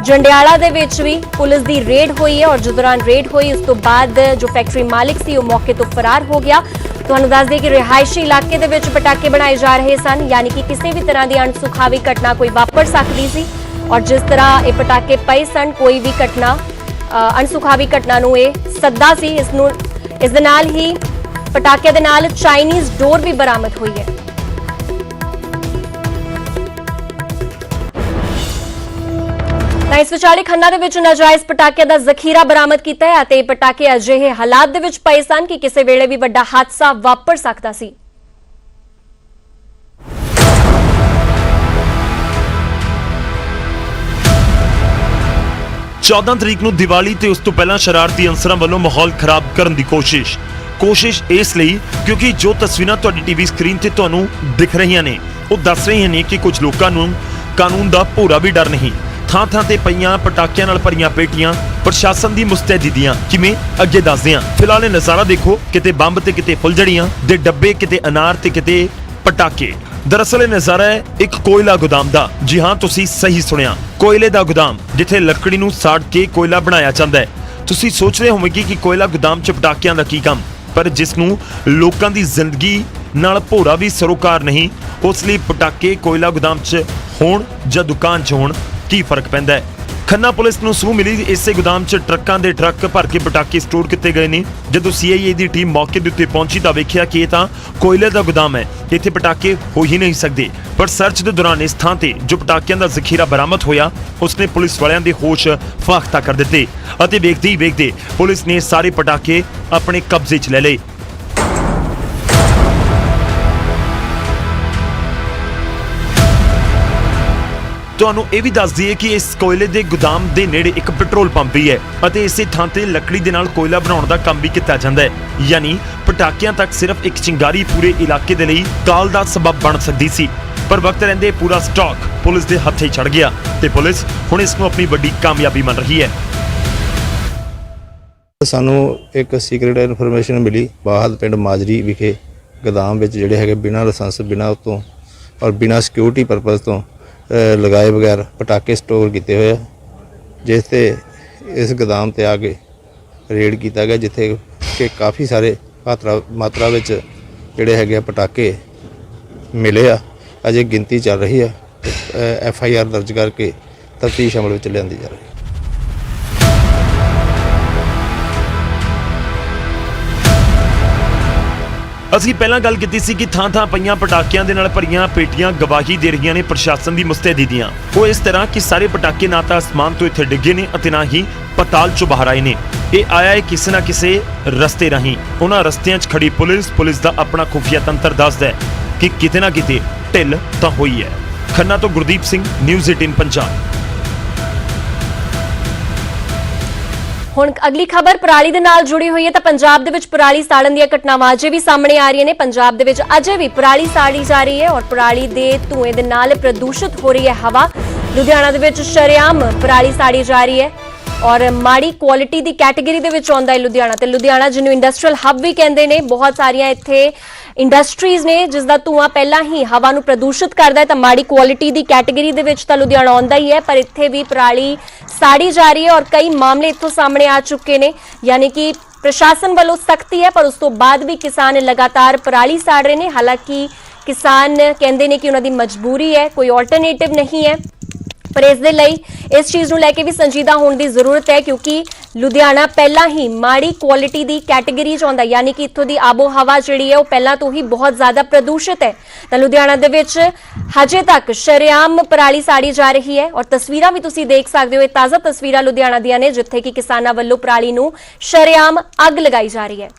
ਜੰਡਿਆਲਾ ਦੇ ਵਿੱਚ ਵੀ ਪੁਲਿਸ ਦੀ ਰੇਡ ਹੋਈ ਹੈ ਔਰ ਜਿਸ ਦੌਰਾਨ ਰੇਡ ਹੋਈ ਉਸ ਤੋਂ ਬਾਅਦ ਜੋ ਫੈਕਟਰੀ ਮਾਲਕ ਸੀ ਉਹ ਮੌਕੇ ਤੋਂ ਫਰਾਰ ਹੋ ਗਿਆ। ਤੁਹਾਨੂੰ ਦੱਸ ਦਈਏ ਕਿ ਰਿਹਾਇਸ਼ੀ ਇਲਾਕੇ ਦੇ ਵਿੱਚ ਪਟਾਕੇ ਬਣਾਏ ਜਾ ਰਹੇ ਸਨ, ਯਾਨੀ ਕਿ ਕਿਸੇ ਵੀ ਤਰ੍ਹਾਂ ਦੀ ਅਣਸੁਖਾਵੀ ਘਟਨਾ ਕੋਈ ਵਾਪਰ ਸਕਦੀ ਸੀ ਔਰ ਜਿਸ ਤਰ੍ਹਾਂ ਇਹ ਪਟਾਕੇ ਪਏ ਸਨ ਕੋਈ ਵੀ ਘਟਨਾ ਅਣਸੁਖਾਵੀ ਘਟਨਾ ਨੂੰ ਇਹ ਸੱਦਾ ਸੀ। ਇਸ ਦੇ ਨਾਲ ਹੀ ਪਟਾਕਿਆਂ ਦੇ ਨਾਲ ਚਾਈਨੀਜ਼ ਡੋਰ ਵੀ ਬਰਾਮਦ ਹੋਈ ਹੈ। ਤਾਂ ਇਸ ਵਿਚਾਲੇ ਖੰਨਾ ਦੇ ਵਿੱਚ ਨਾਜਾਇਜ਼ ਪਟਾਕਿਆਂ ਦਾ ਜ਼ਖੀਰਾ ਬਰਾਮਦ ਕੀਤਾ ਹੈ ਅਤੇ ਪਟਾਕੇ ਅਜਿਹੇ ਹਾਲਾਤ ਦੇ ਵਿੱਚ ਪਏ ਸਨ ਕਿ ਕਿਸੇ ਵੇਲੇ ਵੀ ਵੱਡਾ ਹਾਦਸਾ ਵਾਪਰ ਸਕਦਾ ਸੀ। चौदह तरीक ਨੂੰ ਦੀਵਾਲੀ ਤੇ ਉਸ ਤੋਂ ਪਹਿਲਾਂ ਸ਼ਰਾਰਤੀ ਅੰਸਰਾਂ ਵੱਲੋਂ ਮਾਹੌਲ ਖਰਾਬ ਕਰਨ ਦੀ ਕੋਸ਼ਿਸ਼ ਇਸ ਲਈ ਕਿਉਂਕਿ ਜੋ ਤਸਵੀਰਾਂ ਤੁਹਾਡੀ ਟੀਵੀ ਸਕਰੀਨ ਤੇ ਤੁਹਾਨੂੰ ਦਿਖ ਰਹੀਆਂ ਨੇ ਉਹ ਦੱਸ ਰਹੀਆਂ ਨੇ ਕਿ ਕੁਝ ਲੋਕਾਂ ਨੂੰ ਕਾਨੂੰਨ ਦਾ ਭੋਰਾ ਵੀ ਡਰ ਨਹੀਂ। ਥਾਂ ਤੇ ਪਈਆਂ ਪਟਾਕਿਆਂ ਨਾਲ ਭਰੀਆਂ ਪੇਟੀਆਂ ਪ੍ਰਸ਼ਾਸਨ ਦੀ ਮੁਸਤੈਦੀ ਦੀਆਂ ਕਿਵੇਂ ਅੱਗੇ ਦੱਸਦੇ ਹਾਂ। ਫਿਲਹਾਲ ਇਹ ਨਜ਼ਾਰਾ ਦੇਖੋ, ਕਿਤੇ ਬੰਬ ਤੇ ਕਿਤੇ ਫੁੱਲਝੜੀਆਂ ਦੇ ਡੱਬੇ, ਕਿਤੇ ਅਨਾਰ ਤੇ ਕਿਤੇ ਪਟਾਕੇ। ਦਰਅਸਲ ਇਹ ਨਜ਼ਾਰਾ ਹੈ ਇੱਕ ਕੋਇਲਾ ਗੋਦਾਮ ਦਾ। ਜੀ ਹਾਂ, ਤੁਸੀਂ ਸਹੀ ਸੁਣਿਆ, ਕੋਇਲੇ ਦਾ ਗੋਦਾਮ, ਜਿੱਥੇ ਲੱਕੜੀ ਨੂੰ ਸਾੜ ਕੇ ਕੋਇਲਾ ਬਣਾਇਆ ਜਾਂਦਾ ਹੈ। ਤੁਸੀਂ ਸੋਚ ਰਹੇ ਹੋਵੋਗੇ ਕਿ ਕੋਇਲਾ ਗੋਦਾਮ 'ਚ ਪਟਾਕਿਆਂ ਦਾ ਕੀ ਕੰਮ, ਪਰ ਜਿਸ ਨੂੰ ਲੋਕਾਂ ਦੀ ਜ਼ਿੰਦਗੀ ਨਾਲ ਭੋਰਾ ਵੀ ਸਰੋਕਾਰ ਨਹੀਂ, ਉਸ ਲਈ ਪਟਾਕੇ ਕੋਇਲਾ ਗੋਦਾਮ 'ਚ ਹੋਣ ਜਾਂ ਦੁਕਾਨ 'ਚ ਹੋਣ ਕੀ ਫਰਕ ਪੈਂਦਾ ਹੈ। ਖੰਨਾ ਪੁਲਿਸ ਨੂੰ ਸੂਹ ਮਿਲੀ ਇਸੇ ਗੋਦਾਮ 'ਚ ਟਰੱਕਾਂ ਦੇ ਟਰੱਕ ਭਰ ਕੇ ਪਟਾਕੇ ਸਟੋਰ ਕੀਤੇ ਗਏ ਨੇ। ਜਦੋਂ CIA ਦੀ ਟੀਮ ਮੌਕੇ ਦੇ ਉੱਤੇ ਪਹੁੰਚੀ ਤਾਂ ਵੇਖਿਆ ਕਿ ਇਹ ਤਾਂ ਕੋਇਲੇ ਦਾ ਗੋਦਾਮ ਹੈ, ਇੱਥੇ ਪਟਾਕੇ ਹੋ ਹੀ ਨਹੀਂ ਸਕਦੇ। ਪਰ ਸਰਚ ਦੇ ਦੌਰਾਨ ਇਸ ਥਾਂ ਤੇ ਜੋ ਪਟਾਕਿਆਂ ਦਾ ਜ਼ਖੀਰਾ ਬਰਾਮਦ ਹੋਇਆ ਉਸਨੇ ਪੁਲਿਸ ਵਾਲਿਆਂ ਦੇ ਹੋਸ਼ ਫਾਖਤਾ ਕਰ ਦਿੱਤੇ ਅਤੇ ਵੇਖਦੇ ਹੀ ਵੇਖਦੇ ਪੁਲਿਸ ਨੇ ਸਾਰੇ ਪਟਾਕੇ ਆਪਣੇ ਕਬਜ਼ੇ 'ਚ ਲੈ ਲਏ। ਤੁਹਾਨੂੰ ਇਹ ਵੀ ਦੱਸ ਦਈਏ ਕਿ ਇਸ ਕੋਇਲੇ ਦੇ ਗੋਦਾਮ ਦੇ ਨੇੜੇ ਇੱਕ ਪੈਟਰੋਲ ਪੰਪ ਵੀ ਹੈ ਅਤੇ ਇਸੇ ਥਾਂ ਤੇ ਲੱਕੜੀ ਦੇ ਨਾਲ ਕੋਇਲਾ ਬਣਾਉਣ ਦਾ ਕੰਮ ਵੀ ਕੀਤਾ ਜਾਂਦਾ ਹੈ। ਯਾਨੀ ਪਟਾਕਿਆਂ ਤੱਕ ਸਿਰਫ ਇੱਕ ਚਿੰਗਾਰੀ ਪੂਰੇ ਇਲਾਕੇ ਦੇ ਲਈ ਕਾਲ ਦਾ ਸਬਬ ਬਣ ਸਕਦੀ ਸੀ, ਪਰ ਵਕਤ ਰਹਿੰਦੇ ਪੂਰਾ ਸਟਾਕ ਪੁਲਿਸ ਦੇ ਹੱਥੇ ਚੜ ਗਿਆ ਤੇ ਪੁਲਿਸ ਹੁਣ ਇਸ ਨੂੰ ਆਪਣੀ ਵੱਡੀ ਕਾਮਯਾਬੀ ਮੰਨ ਰਹੀ ਹੈ। ਸਾਨੂੰ ਇੱਕ ਸੀਕ੍ਰੀਟ ਇਨਫੋਰਮੇਸ਼ਨ ਮਿਲੀ ਬਾਹਲ ਪਿੰਡ ਮਾਜਰੀ ਵਿਖੇ ਗੋਦਾਮ ਵਿੱਚ ਜਿਹੜੇ ਹੈਗੇ ਬਿਨਾਂ ਲਾਇਸੈਂਸ ਬਿਨਾਂ ਉਤੋਂ ਔਰ ਬਿਨਾਂ ਸਿਕਿਉਰਿਟੀ ਪਰਪਸ ਤੋਂ ਲਗਾਏ ਬਗੈਰ ਪਟਾਕੇ ਸਟੋਰ ਕੀਤੇ ਹੋਏ ਆ, ਜਿਸ ਤੇ ਇਸ ਗੋਦਾਮ ਤੇ ਆ ਕੇ ਰੇਡ ਕੀਤਾ ਗਿਆ, ਜਿੱਥੇ ਕਿ ਕਾਫੀ ਸਾਰੇ ਮਾਤਰਾ ਵਿੱਚ ਜਿਹੜੇ ਹੈਗੇ ਆ ਪਟਾਕੇ ਮਿਲੇ ਆ। ਅਜੇ ਗਿਣਤੀ ਚੱਲ ਰਹੀ ਹੈ, FIR ਦਰਜ ਕਰਕੇ ਤਫਤੀਸ਼ ਅਮਲ ਵਿੱਚ ਲਿਆਂਦੀ ਜਾ ਰਹੀ ਹੈ। ਅਸੀਂ ਪਹਿਲਾਂ ਗੱਲ ਕੀਤੀ ਸੀ ਕਿ ਥਾਂ-ਥਾਂ ਪਈਆਂ ਪਟਾਕਿਆਂ ਦੇ ਨਾਲ ਭਰੀਆਂ ਪੇਟੀਆਂ ਗਵਾਹੀ ਦੇ ਰਹੀਆਂ ਨੇ ਪ੍ਰਸ਼ਾਸਨ ਦੀ ਮੁਸਤੈਦੀ ਦੀਆਂ। ਉਹ ਇਸ ਤਰ੍ਹਾਂ ਕਿ ਸਾਰੇ ਪਟਾਕੇ ਨਾ ਤਾਂ ਅਸਮਾਨ ਤੋਂ ਇੱਥੇ ਡਿੱਗੇ ਨੇ ਅਤੇ ਨਾ ਹੀ ਪਤਾਲ ਚੋਂ ਬਾਹਰ ਆਏ ਨੇ। ਇਹ ਆਇਆ ਹੈ ਕਿਸੇ ਨਾ ਕਿਸੇ ਰਸਤੇ ਰਾਹੀਂ। ਉਹਨਾਂ ਰਸਤਿਆਂ 'ਚ ਖੜੀ ਪੁਲਿਸ ਦਾ ਆਪਣਾ ਖੁਫੀਆ ਤੰਤਰ ਦੱਸਦਾ ਹੈ ਕਿ ਕਿਤੇ ਨਾ ਕਿਤੇ ਢਿੱਲ ਤਾਂ ਹੋਈ ਹੈ। ਖੰਨਾ ਤੋਂ ਗੁਰਦੀਪ ਸਿੰਘ, ਨਿਊਜ਼ 18 ਪੰਜਾਬ। ਹੁਣ ਅਗਲੀ ਖਬਰ ਪਰਾਲੀ ਦੇ ਨਾਲ ਜੁੜੀ ਹੋਈ ਹੈ ਤਾਂ ਪੰਜਾਬ ਦੇ ਵਿੱਚ ਪਰਾਲੀ ਸਾੜਨ ਦੀਆਂ ਘਟਨਾਵਾਂ ਅਜੇ ਵੀ ਸਾਹਮਣੇ ਆ ਰਹੀਆਂ ਨੇ। ਪੰਜਾਬ ਦੇ ਵਿੱਚ ਅਜੇ ਵੀ ਪਰਾਲੀ ਸਾੜੀ ਜਾ ਰਹੀ ਹੈ ਔਰ ਪਰਾਲੀ ਦੇ ਧੂਏ ਦੇ ਨਾਲ ਪ੍ਰਦੂਸ਼ਿਤ ਹੋ ਰਹੀ ਹੈ ਹਵਾ। ਲੁਧਿਆਣਾ ਦੇ ਵਿੱਚ ਸ਼ਰੇਆਮ ਪਰਾਲੀ ਸਾੜੀ ਜਾ ਰਹੀ ਹੈ ਔਰ ਮਾੜੀ ਕੁਆਲਿਟੀ ਦੀ ਕੈਟਾਗਰੀ ਦੇ ਵਿੱਚ ਆਉਂਦਾ ਹੈ ਲੁਧਿਆਣਾ। ਤੇ ਲੁਧਿਆਣਾ ਜਿਹਨੂੰ ਇੰਡਸਟਰੀਅਲ ਹੱਬ ਵੀ ਕਹਿੰਦੇ ਨੇ, ਬਹੁਤ ਸਾਰੀਆਂ ਇੱਥੇ ਇੰਡਸਟਰੀਜ਼ ਨੇ ਜਿਸ ਦਾ ਧੂਆਂ ਪਹਿਲਾਂ ਹੀ ਹਵਾ ਨੂੰ ਪ੍ਰਦੂਸ਼ਿਤ ਕਰਦਾ ਹੈ, ਤਾਂ ਮਾੜੀ ਕੁਆਲਿਟੀ ਦੀ ਕੈਟਾਗਰੀ ਦੇ ਵਿੱਚ ਤਾਂ ਲੁਧਿਆਣਾ ਆਉਂਦਾ ਹੀ ਹੈ। ਪਰ ਇੱਥੇ ਵੀ ਪਰਾਲੀ ਸਾੜੀ ਜਾ ਰਹੀ ਹੈ ਔਰ ਕਈ ਮਾਮਲੇ ਇੱਥੋਂ ਸਾਹਮਣੇ ਆ ਚੁੱਕੇ ਨੇ, ਯਾਨੀ ਕਿ ਪ੍ਰਸ਼ਾਸਨ ਵੱਲੋਂ ਸਖਤੀ ਹੈ ਪਰ ਉਸ ਤੋਂ ਬਾਅਦ ਵੀ ਕਿਸਾਨ ਲਗਾਤਾਰ ਪਰਾਲੀ ਸਾੜ ਰਹੇ ਨੇ। ਹਾਲਾਂਕਿ ਕਿਸਾਨ ਕਹਿੰਦੇ ਨੇ ਕਿ ਉਹਨਾਂ ਦੀ ਮਜਬੂਰੀ ਹੈ, ਕੋਈ ਆਲਟਰਨੇਟਿਵ ਨਹੀਂ ਹੈ, ਪਰ ਇਸ ਦੇ ਲਈ ਇਸ ਚੀਜ਼ ਨੂੰ ਲੈ ਕੇ ਵੀ ਸੰਜੀਦਾ ਹੋਣ ਦੀ ਜ਼ਰੂਰਤ ਹੈ ਕਿਉਂਕਿ ਲੁਧਿਆਣਾ ਪਹਿਲਾਂ ਹੀ ਮਾੜੀ ਕੁਆਲਿਟੀ ਦੀ ਕੈਟਾਗਰੀ 'ਚ ਆਉਂਦਾ, ਯਾਨੀ ਕਿ ਇੱਥੋਂ ਦੀ ਆਬੋ ਹਵਾ ਜਿਹੜੀ ਹੈ ਉਹ ਪਹਿਲਾਂ ਤੋਂ ਹੀ ਬਹੁਤ ਜ਼ਿਆਦਾ ਪ੍ਰਦੂਸ਼ਿਤ ਹੈ। ਤਾਂ ਲੁਧਿਆਣਾ ਦੇ ਵਿੱਚ ਹਜੇ ਤੱਕ ਸ਼ਰੇਆਮ ਪਰਾਲੀ ਸਾੜੀ ਜਾ ਰਹੀ ਹੈ ਔਰ ਤਸਵੀਰਾਂ ਵੀ ਤੁਸੀਂ ਦੇਖ ਸਕਦੇ ਹੋ। ਇਹ ਤਾਜ਼ਾ ਤਸਵੀਰਾਂ ਲੁਧਿਆਣਾ ਦੀਆਂ ਨੇ ਜਿੱਥੇ ਕਿ ਕਿਸਾਨਾਂ ਵੱਲੋਂ ਪਰਾਲੀ ਨੂੰ ਸ਼ਰੇਆਮ ਅੱਗ ਲਗਾਈ ਜਾ ਰਹੀ ਹੈ।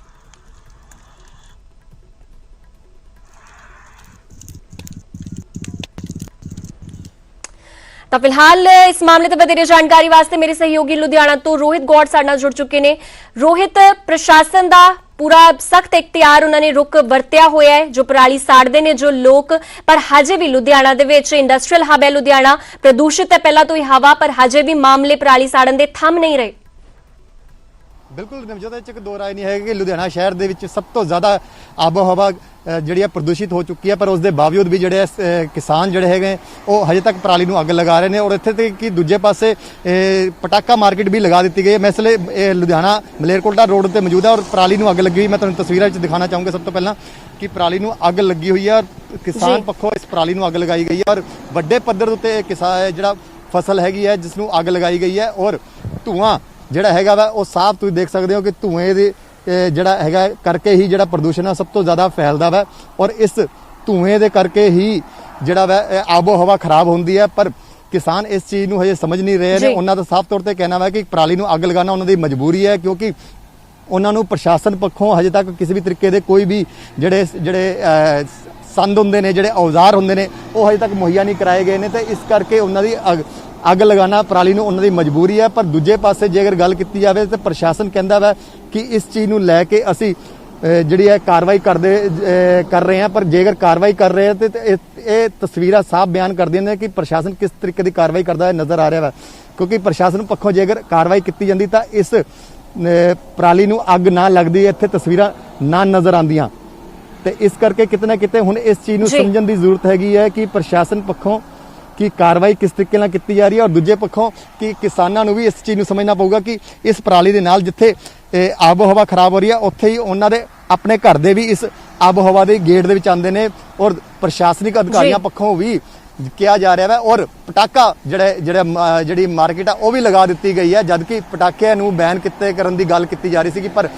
ਤਾਂ ਫਿਲਹਾਲ ਇਸ ਮਾਮਲੇ ਤੇ ਵਧੇਰੇ ਜਾਣਕਾਰੀ ਵਾਸਤੇ ਮੇਰੇ ਸਹਿਯੋਗੀ ਲੁਧਿਆਣਾ ਤੋਂ ਰੋਹਿਤ ਗੌੜ ਸਾਡੇ ਨਾਲ ਜੁੜ ਚੁੱਕੇ ਨੇ। ਰੋਹਿਤ, ਪ੍ਰਸ਼ਾਸਨ ਦਾ ਪੂਰਾ ਸਖਤ ਇਖਤਿਆਰ ਉਹਨਾਂ ਨੇ ਰੁਕ ਵਰਤਿਆ ਹੋਇਆ ਹੈ ਜੋ ਪਰਾਲੀ ਸਾੜਦੇ ਨੇ ਜੋ ਲੋਕ, ਪਰ ਹਜੇ ਵੀ ਲੁਧਿਆਣਾ ਦੇ ਵਿੱਚ ਇੰਡਸਟਰੀਅਲ ਹੱਬ ਹੈ ਲੁਧਿਆਣਾ, ਪ੍ਰਦੂਸ਼ਿਤ ਹੈ ਪਹਿਲਾਂ ਤੋਂ ਹੀ ਹਵਾ, ਪਰ ਹਜੇ ਵੀ ਮਾਮਲੇ ਪਰਾਲੀ ਸਾੜਨ ਦੇ ਥੰਮ ਨਹੀਂ ਰਹੇ। ਬਿਲਕੁਲ ਨਵਜੋਤ, ਇਹ 'ਚ ਦੋ ਰਾਏ ਨਹੀਂ ਹੈ ਕਿ ਲੁਧਿਆਣਾ ਸ਼ਹਿਰ ਦੇ ਵਿੱਚ ਸਭ ਤੋਂ ਜ਼ਿਆਦਾ ਆਬੋ ਹਵਾ ਜਿਹੜੀ ਹੈ ਪ੍ਰਦੂਸ਼ਿਤ ਹੋ ਚੁੱਕੀ ਹੈ, ਪਰ ਉਸ ਦੇ ਬਾਵਜੂਦ ਵੀ ਜਿਹੜੇ ਕਿਸਾਨ ਜਿਹੜੇ ਹੈਗੇ ਉਹ ਹਜੇ ਤੱਕ ਪਰਾਲੀ ਨੂੰ ਅੱਗ ਲਗਾ ਰਹੇ ਨੇ ਔਰ ਇੱਥੇ ਤੇ ਕਿ ਦੂਜੇ ਪਾਸੇ ਪਟਾਕਾ ਮਾਰਕੀਟ ਵੀ ਲਗਾ ਦਿੱਤੀ ਗਈ ਹੈ। ਮੈਂ ਇਸ ਲਈ ਲੁਧਿਆਣਾ ਮਲੇਰਕੋਟਲਾ ਰੋਡ ਤੇ ਮੌਜੂਦ ਹਾਂ ਔਰ ਪਰਾਲੀ ਨੂੰ ਅੱਗ ਲੱਗੀ ਹੋਈ ਮੈਂ ਤੁਹਾਨੂੰ ਤਸਵੀਰਾਂ ਵਿੱਚ ਦਿਖਾਉਣਾ ਚਾਹੂੰਗਾ। ਸਭ ਤੋਂ ਪਹਿਲਾਂ ਕਿ ਪਰਾਲੀ ਨੂੰ ਅੱਗ ਲੱਗੀ ਹੋਈ ਹੈ ਔਰ ਕਿਸਾਨ ਪੱਖੋਂ ਇਸ ਪਰਾਲੀ ਨੂੰ ਅੱਗ ਲਗਾਈ ਗਈ ਹੈ ਔਰ ਵੱਡੇ ਪੱਧਰ ਉੱਤੇ ਕਿਸਾਨ ਜਿਹੜਾ ਫਸਲ ਹੈਗੀ ਹੈ ਜਿਸ ਨੂੰ ਅੱਗ ਲਗਾਈ ਗਈ ਹੈ ਔਰ ਧੂਆਂ ਜਿਹੜਾ ਹੈਗਾ ਵਾ ਉਹ ਸਾਫ਼ ਤੁਸੀਂ ਦੇਖ ਸਕਦੇ ਹੋ ਕਿ ਧੂਏ ਦੇ ਜਿਹੜਾ ਹੈਗਾ ਕਰਕੇ ਹੀ ਜਿਹੜਾ ਪ੍ਰਦੂਸ਼ਣ ਹੈ ਸਭ ਤੋਂ ਜ਼ਿਆਦਾ ਫੈਲਦਾ ਵਾ ਔਰ ਇਸ ਧੂਏ ਦੇ ਕਰਕੇ ਹੀ ਜਿਹੜਾ ਵਾ ਆਬੋ ਹਵਾ ਖਰਾਬ ਹੁੰਦੀ ਹੈ। ਪਰ ਕਿਸਾਨ ਇਸ ਚੀਜ਼ ਨੂੰ ਹਜੇ ਸਮਝ ਨਹੀਂ ਰਹੇ ਨੇ। ਉਹਨਾਂ ਦਾ ਸਾਫ਼ ਤੌਰ ਤੇ ਕਹਿਣਾ ਵਾ ਕਿ ਪਰਾਲੀ ਨੂੰ ਅੱਗ ਲਗਾਉਣਾ ਉਹਨਾਂ ਦੀ ਮਜਬੂਰੀ ਹੈ ਕਿਉਂਕਿ ਉਹਨਾਂ ਨੂੰ ਪ੍ਰਸ਼ਾਸਨ ਪੱਖੋਂ ਹਜੇ ਤੱਕ ਕਿਸੇ ਵੀ ਤਰੀਕੇ ਦੇ ਕੋਈ ਵੀ ਜਿਹੜੇ ਸੰਦ ਹੁੰਦੇ ਨੇ, ਜਿਹੜੇ ਔਜ਼ਾਰ ਹੁੰਦੇ ਨੇ ਉਹ ਹਜੇ ਤੱਕ ਮੁਹੱਈਆ ਨਹੀਂ ਕਰਾਏ ਗਏ ਨੇ ਤੇ ਇਸ ਕਰਕੇ ਉਹਨਾਂ ਦੀ ਅੱਗ ਲਗਾਉਣਾ ਪਰਾਲੀ ਨੂੰ ਉਹਨਾਂ ਦੀ ਮਜਬੂਰੀ ਹੈ। ਪਰ ਦੂਜੇ ਪਾਸੇ ਜੇ ਅਗਰ ਗੱਲ ਕੀਤੀ ਜਾਵੇ ਤਾਂ ਪ੍ਰਸ਼ਾਸਨ ਕਹਿੰਦਾ ਵਾ ਕਿ ਇਸ ਚੀਜ਼ ਨੂੰ ਲੈ ਕੇ ਅਸੀਂ ਜਿਹੜੀ ਹੈ ਕਾਰਵਾਈ ਕਰ ਰਹੇ ਹਾਂ, ਪਰ ਜੇਕਰ ਕਾਰਵਾਈ ਕਰ ਰਹੇ ਤੇ ਇਹ ਤਸਵੀਰਾਂ ਸਾਫ਼ ਬਿਆਨ ਕਰਦੀਆਂ ਨੇ ਕਿ ਪ੍ਰਸ਼ਾਸਨ ਕਿਸ ਤਰੀਕੇ ਦੀ ਕਾਰਵਾਈ ਕਰਦਾ ਹੈ ਨਜ਼ਰ ਆ ਰਿਹਾ ਵਾ ਕਿਉਂਕਿ ਪ੍ਰਸ਼ਾਸਨ ਪੱਖੋਂ ਜੇਕਰ ਕਾਰਵਾਈ ਕੀਤੀ ਜਾਂਦੀ ਤਾਂ ਇਸ ਪਰਾਲੀ ਨੂੰ ਅੱਗ ਨਾ ਲੱਗਦੀ, ਇੱਥੇ ਤਸਵੀਰਾਂ ਨਾ ਨਜ਼ਰ ਆਉਂਦੀਆਂ ਤੇ ਇਸ ਕਰਕੇ ਕਿਤੇ ਨਾ ਕਿਤੇ ਹੁਣ ਇਸ ਚੀਜ਼ ਨੂੰ ਸਮਝਣ ਦੀ ਜ਼ਰੂਰਤ ਹੈਗੀ ਹੈ ਕਿ ਪ੍ਰਸ਼ਾਸਨ ਪੱਖੋਂ ਕਿ ਕਾਰਵਾਈ ਕਿਸ ਤਰੀਕੇ ਨਾਲ ਕੀਤੀ ਜਾ ਰਹੀ ਹੈ ਔਰ ਦੂਜੇ ਪੱਖੋਂ ਕਿ ਕਿਸਾਨਾਂ ਨੂੰ ਵੀ ਇਸ ਚੀਜ਼ ਨੂੰ ਸਮਝਣਾ ਪਊਗਾ ਕਿ ਇਸ ਪਰਾਲੀ ਦੇ ਨਾਲ ਜਿੱਥੇ ਆਬੋ ਹਵਾ ਖਰਾਬ ਹੋ ਰਹੀ ਹੈ ਉੱਥੇ ਹੀ ਉਹਨਾਂ ਦੇ ਆਪਣੇ ਘਰ ਦੇ ਵੀ ਇਸ ਆਬੋ ਹਵਾ ਦੇ ਗੇਟ ਦੇ ਵਿੱਚ ਆਉਂਦੇ ਨੇ ਔਰ ਪ੍ਰਸ਼ਾਸਨਿਕ ਅਧਿਕਾਰੀਆਂ ਪੱਖੋਂ ਵੀ ਕਿਹਾ ਜਾ ਰਿਹਾ ਹੈ ਔਰ ਪਟਾਕਾ ਜਿਹੜੀ ਮਾਰਕੀਟ ਆ ਉਹ ਵੀ ਲਗਾ ਦਿੱਤੀ ਗਈ ਹੈ ਜਦਕਿ ਪਟਾਕਿਆਂ ਨੂੰ ਬੈਨ ਕਰਨ ਦੀ ਗੱਲ ਕੀਤੀ ਜਾ ਰਹੀ ਸੀ ਪਰ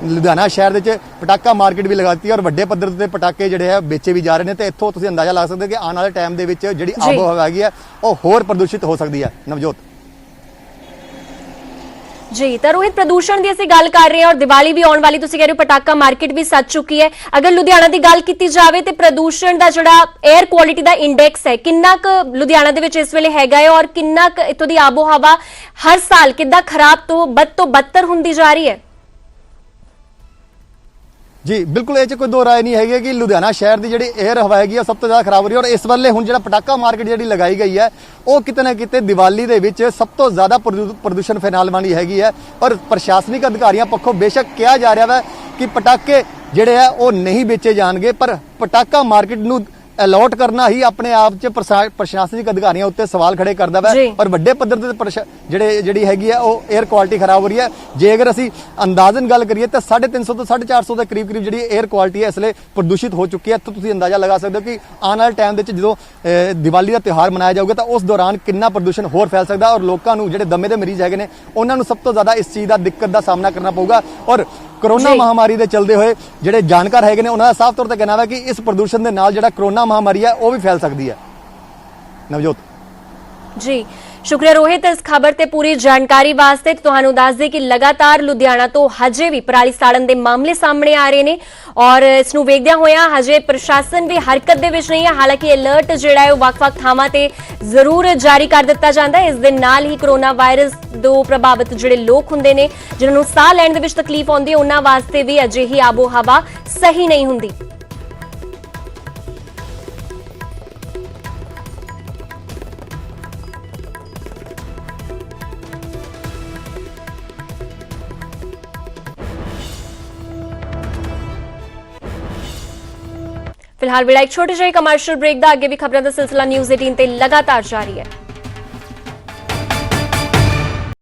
ਲੁਧਿਆਣਾ ਸ਼ਹਿਰ ਦੇ ਵਿੱਚ ਪਟਾਕਾ ਮਾਰਕੀਟ ਵੀ ਲਗਾ ਦਿੱਤੀ ਔਰ ਵੱਡੇ ਪੱਧਰ ਤੇ ਪਟਾਕੇ ਜਿਹੜੇ ਆ ਵੇਚੇ ਵੀ ਜਾ ਰਹੇ ਨੇ ਤੇ ਇੱਥੋਂ ਤੁਸੀਂ ਅੰਦਾਜ਼ਾ ਲਾ ਸਕਦੇ ਹੋ ਕਿ ਆਉਣ ਵਾਲੇ ਟਾਈਮ ਦੇ ਵਿੱਚ ਜਿਹੜੀ ਆਬੋ ਹਵਾ ਹੈਗੀ ਹੈ ਉਹ ਹੋਰ ਪ੍ਰਦੂਸ਼ਿਤ ਹੋ ਸਕਦੀ ਹੈ। ਨਵਜੋਤ ਜੀ, ਤਾਂ ਰੋਹਿਤ, ਪ੍ਰਦੂਸ਼ਣ ਦੀ ਅਸੀਂ ਗੱਲ ਕਰ ਰਹੇ ਹਾਂ ਔਰ ਦੀਵਾਲੀ ਵੀ ਆਉਣ ਵਾਲੀ, ਤੁਸੀਂ ਕਹਿ ਰਹੇ ਹੋ ਪਟਾਕਾ ਮਾਰਕੀਟ ਵੀ ਸੱਜ ਚੁੱਕੀ ਹੈ। ਅਗਰ ਲੁਧਿਆਣਾ ਦੀ ਗੱਲ ਕੀਤੀ ਜਾਵੇ ਤੇ ਪ੍ਰਦੂਸ਼ਣ ਦਾ ਜਿਹੜਾ 에ਅਰ ਕੁਆਲਿਟੀ ਦਾ ਇੰਡੈਕਸ ਹੈ ਕਿੰਨਾ ਕੁ ਲੁਧਿਆਣਾ ਦੇ ਵਿੱਚ ਇਸ ਵੇਲੇ ਹੈਗਾ ਹੈ ਔਰ ਕਿੰਨਾ ਕੁ ਇੱਥੋਂ ਦੀ ਆਬੋ ਹਵਾ ਹਰ ਸਾਲ ਕਿੱਦਾਂ ਖਰਾਬ ਤੋਂ ਬਦਤਰ ਹੁੰਦੀ ਜਾ ਰਹੀ ਹੈ? ਜੀ ਬਿਲਕੁਲ ਇਹ 'ਚ ਕੋਈ ਦੋ ਰਾਏ ਨਹੀਂ ਹੈਗੀ ਕਿ ਲੁਧਿਆਣਾ ਸ਼ਹਿਰ ਦੀ ਜਿਹੜੀ 에ਅਰ ਹਵਾ ਹੈਗੀ ਉਹ ਸਭ ਤੋਂ ਜ਼ਿਆਦਾ ਖਰਾਬ ਹੋ ਰਹੀ ਹੈ। ਔਰ ਇਸ ਵੇਲੇ ਹੁਣ ਜਿਹੜਾ ਪਟਾਕਾ ਮਾਰਕੀਟ ਜਿਹੜੀ ਲਗਾਈ ਗਈ ਹੈ ਉਹ ਕਿਤੇ ਨਾ ਕਿਤੇ ਦੀਵਾਲੀ ਦੇ ਵਿੱਚ ਸਭ ਤੋਂ ਜ਼ਿਆਦਾ ਪ੍ਰਦੂਸ਼ਣ ਫੈਲਾਉਣ ਵਾਲੀ ਹੈਗੀ ਹੈ। ਔਰ ਪ੍ਰਸ਼ਾਸਨਿਕ ਅਧਿਕਾਰੀਆਂ ਪੱਖੋਂ ਬੇਸ਼ੱਕ ਕਿਹਾ ਜਾ ਰਿਹਾ ਹੈ ਕਿ ਪਟਾਕੇ ਜਿਹੜੇ ਆ ਉਹ ਨਹੀਂ ਵੇਚੇ ਜਾਣਗੇ, ਪਰ ਪਟਾਕਾ ਮਾਰਕੀਟ ਨੂੰ ਅਲਾਟ ਕਰਨਾ ਹੀ ਆਪਣੇ ਆਪ 'ਚ ਪ੍ਰਸ਼ਾਸਨਿਕ ਅਧਿਕਾਰੀਆਂ ਉੱਤੇ ਸਵਾਲ ਖੜੇ ਕਰਦਾ ਵਾ। ਔਰ ਵੱਡੇ ਪੱਧਰ ਤੇ ਜਿਹੜੀ ਹੈਗੀ ਆ ਉਹ 에ਅਰ ਕੁਆਲਿਟੀ ਖਰਾਬ ਹੋ ਰਹੀ ਹੈ। ਜੇ ਅਗਰ ਅਸੀਂ ਅੰਦਾਜ਼ਨ ਗੱਲ ਕਰੀਏ ਤਾਂ 350 ਤੋਂ 450 ਦੇ ਕਰੀਬ ਜਿਹੜੀ 에ਅਰ ਕੁਆਲਿਟੀ ਹੈ ਇਸ ਲਈ ਪ੍ਰਦੂਸ਼ਿਤ ਹੋ ਚੁੱਕੀ ਹੈ। ਤਾਂ ਤੁਸੀਂ ਅੰਦਾਜ਼ਾ ਲਗਾ ਸਕਦੇ ਹੋ ਕਿ ਆਉਣ ਵਾਲੇ ਟਾਈਮ ਦੇ ਵਿੱਚ ਜਦੋਂ ਦੀਵਾਲੀ ਦਾ ਤਿਉਹਾਰ ਮਨਾਇਆ ਜਾਊਗਾ ਤਾਂ ਉਸ ਦੌਰਾਨ ਕਿੰਨਾ ਪ੍ਰਦੂਸ਼ਣ ਹੋਰ ਫੈਲ ਸਕਦਾ ਔਰ ਲੋਕਾਂ ਨੂੰ ਜਿਹੜੇ ਦਮੇ ਦੇ ਮਰੀਜ਼ ਹੈਗੇ ਨੇ ਉਹਨਾਂ ਨੂੰ ਸਭ ਤੋਂ ਜ਼ਿਆਦਾ ਇਸ ਚੀਜ਼ ਦਾ ਦਿੱਕਤ ਦਾ ਸਾਹਮਣਾ ਕਰਨਾ ਪਊਗਾ। ਔਰ ਕੋਰੋਨਾ ਮਹਾਮਾਰੀ ਦੇ ਚੱਲਦੇ ਹੋਏ ਜਿਹੜੇ ਜਾਣਕਾਰ ਹੈਗੇ ਨੇ ਉਹਨਾਂ ਦਾ ਸਾਫ਼ ਤੌਰ ਤੇ ਕਹਿਣਾ ਹੈ ਕਿ ਇਸ ਪ੍ਰਦੂਸ਼ਣ ਦੇ ਨਾਲ ਜਿਹੜਾ ਕੋਰੋਨਾ ਮਹਾਮਾਰੀ ਹੈ ਉਹ ਵੀ ਫੈਲ ਸਕਦੀ ਹੈ। ਨਵਜੋਤ ਜੀ ਸ਼ੁਕਰੀਆ ਰੋਹਿਤ ਇਸ ਖਬਰ ਤੇ ਪੂਰੀ ਜਾਣਕਾਰੀ ਵਾਸਤੇ। ਤੁਹਾਨੂੰ ਦੱਸ ਦੇ ਕਿ ਲਗਾਤਾਰ ਲੁਧਿਆਣਾ ਤੋਂ ਹਜੇ ਵੀ ਪਰਾਲੀ ਸਾੜਨ ਦੇ ਮਾਮਲੇ ਸਾਹਮਣੇ ਆ ਰਹੇ ਨੇ ਔਰ ਇਸ ਨੂੰ ਵੇਖਦਿਆਂ ਹੋਇਆਂ ਹਜੇ ਪ੍ਰਸ਼ਾਸਨ ਵੀ ਹਰਕਤ ਦੇ ਵਿੱਚ ਨਹੀਂ ਹੈ। ਹਾਲਾਂਕਿ ਅਲਰਟ ਜਿਹੜਾ ਹੈ ਉਹ ਵੱਖ-ਵੱਖ ਥਾਵਾਂ ਤੇ ਜ਼ਰੂਰ ਜਾਰੀ ਕਰ ਦਿੱਤਾ ਜਾਂਦਾ ਹੈ। ਇਸ ਦੇ ਨਾਲ ਹੀ ਕੋਰੋਨਾ ਵਾਇਰਸ ਤੋਂ ਪ੍ਰਭਾਵਿਤ ਜਿਹੜੇ ਲੋਕ ਹੁੰਦੇ ਨੇ ਜਿਨ੍ਹਾਂ ਨੂੰ ਸਾਹ ਲੈਣ ਦੇ ਵਿੱਚ ਤਕਲੀਫ ਆਉਂਦੀ ਹੈ ਉਹਨਾਂ ਵਾਸਤੇ ਵੀ ਅਜਿਹੀ ਆਬੋ ਹਵਾ ਸਹੀ ਨਹੀਂ ਹੁੰਦੀ। फिलहाल विला एक छोटे ਜਿਹੇ कमर्शियल ब्रेक ਦਾ ਅੱਗੇ ਵੀ ਖਬਰਾਂ ਦਾ ਸਿਲਸਿਲਾ ਨਿਊਜ਼ 18 ਤੇ ਲਗਾਤਾਰ ਜਾਰੀ ਹੈ।